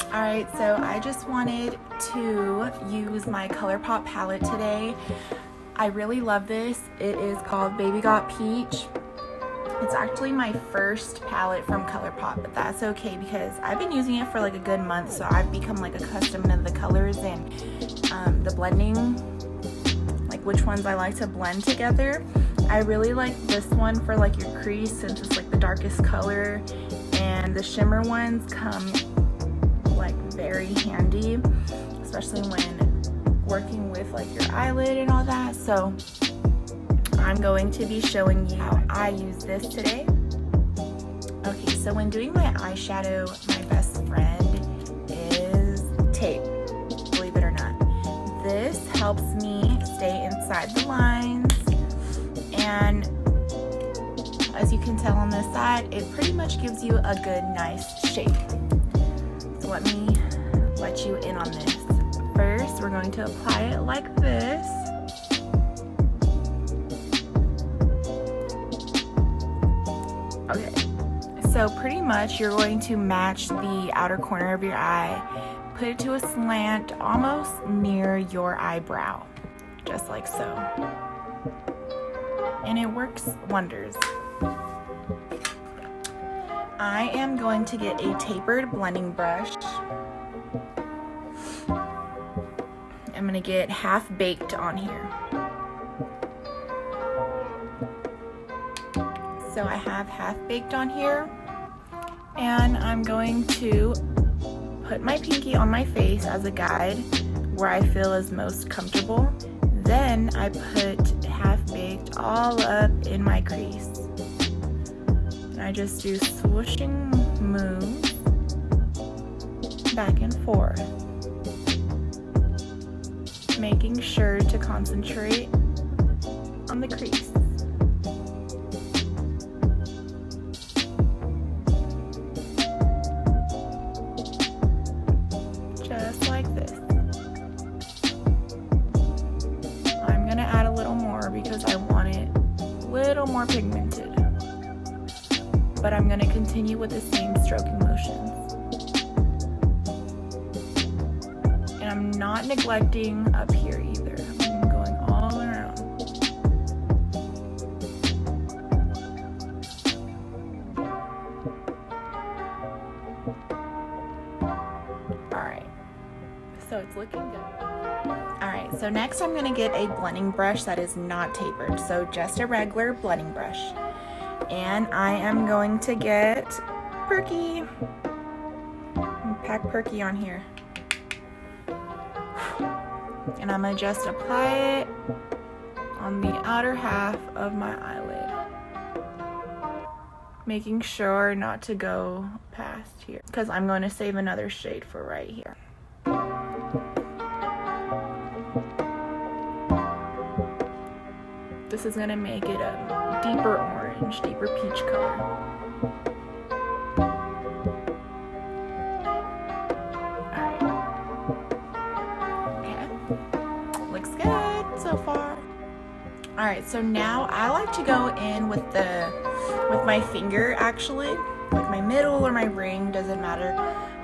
Alright, so I just wanted to use my ColourPop palette today. I really love this. It is called Baby Got Peach. It's actually my first palette from ColourPop, but that's okay because I've been using it for like a good month, so I've become like accustomed to the colors and the blending, like which ones I like to blend together. I really like this one for like your crease since it's like the darkest color, and the shimmer ones come like very handy, especially when working with like your eyelid and all that. So I'm going to be showing you how I use this today. Okay, so when doing my eyeshadow, my best friend is tape, believe it or not. This helps me stay inside the lines, and as you can tell on this side, it pretty much gives you a good, nice shape. So let me let you in on this. First, we're going to apply it like this. Okay, so pretty much you're going to match the outer corner of your eye, put it to a slant almost near your eyebrow, just like so. And it works wonders. I am going to get a tapered blending brush. I'm going to get half baked on here. So I have half baked on here, and I'm going to put my pinky on my face as a guide where I feel is most comfortable. Then I put half baked all up in my crease. And I just do swooshing moves back and forth, making sure to concentrate on the crease. Just like this. I'm gonna add a little more because I want it a little more pigmented, but I'm gonna continue with the same stroking motions. And I'm not neglecting up here either. I'm going all around. Alright, so it's looking good. Alright, so next I'm going to get a blending brush that is not tapered, so just a regular blending brush. And I am going to get Perky. Pack Perky on here. And I'm going to just apply it on the outer half of my eyelid, making sure not to go past here because I'm going to save another shade for right here. This is going to make it a deeper orange, deeper peach color. So far. Alright, so now I like to go in with my finger, actually, like my middle or my ring, doesn't matter,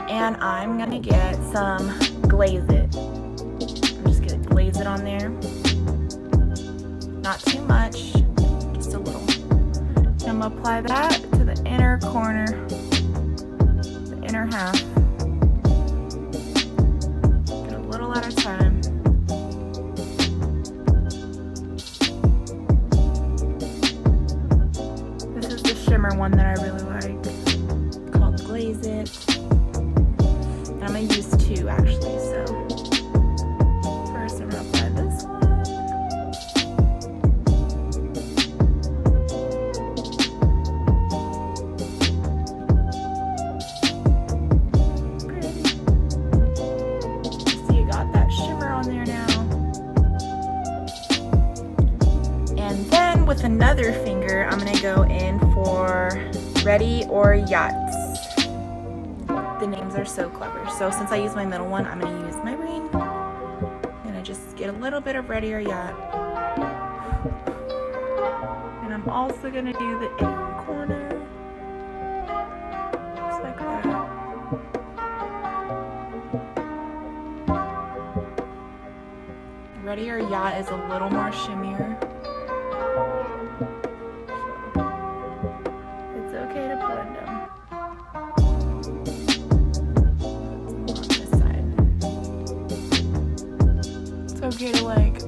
and I'm gonna get some Glaze It. I'm just gonna glaze it on there, not too much, just a little. And I'm gonna apply that to the inner corner, the inner half, get a little at a time. Shimmer one that I really like called Glaze It, and I'm going to use two actually, so first I'm going to apply this one, pretty. So you got that shimmer on there now, and then with another finger I'm going to go in for Ready or Yachts. The names are so clever. So since I use my middle one, I'm going to use my ring. And I just get a little bit of Ready or Yacht. And And I'm also gonna do the inner corner, just like that. Ready or Yacht is a little more shimmier. So it's okay to blend them. Okay to like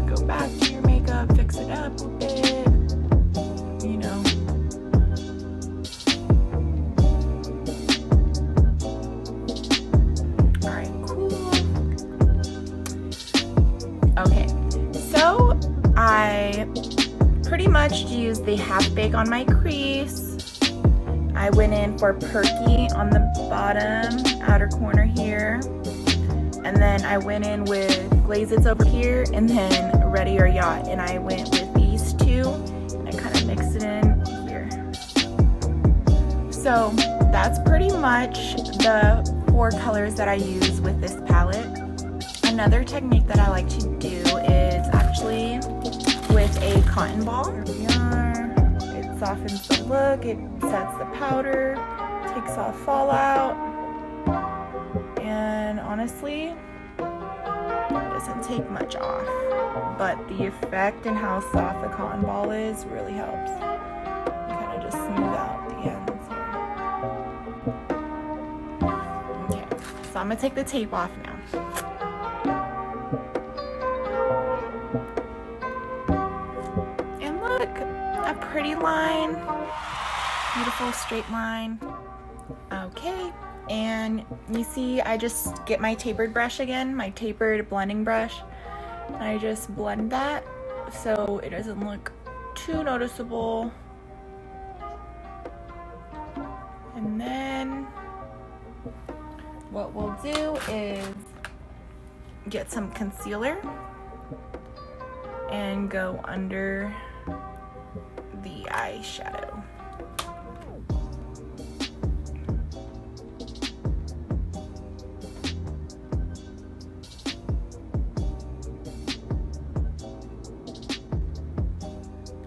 go back to your makeup, fix it up a bit, you know. Alright, cool. Okay, so I pretty much used the half bake on my crease. I went in for Perky on the bottom outer corner here. And then I went in with Glaze It's over here, and then Ready or Yacht, and I went with these two, and I kind of mixed it in here. So that's pretty much the 4 colors that I use with this palette. Another technique that I like to do is actually with a cotton ball. Here we are. It softens the look, it sets the powder, takes off fallout. And honestly, it doesn't take much off, but the effect and how soft the cotton ball is really helps. You kind of just smooth out the ends here. Okay, so I'm gonna take the tape off now. And look, a pretty line, beautiful straight line. Okay. And you see, I just get my tapered brush again, my tapered blending brush, and I just blend that so it doesn't look too noticeable. And then what we'll do is get some concealer and go under the eyeshadow.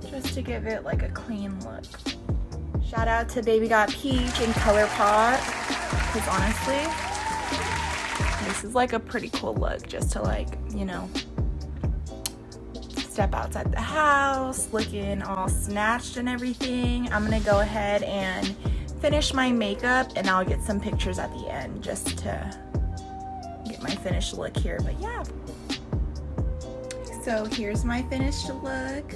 Just to give it like a clean look. Shout out to Baby Got Peach and ColourPop, because honestly, this is like a pretty cool look just to like, you know, step outside the house looking all snatched and everything. I'm gonna go ahead and finish my makeup, and I'll get some pictures at the end just to get my finished look here. But yeah, so here's my finished look.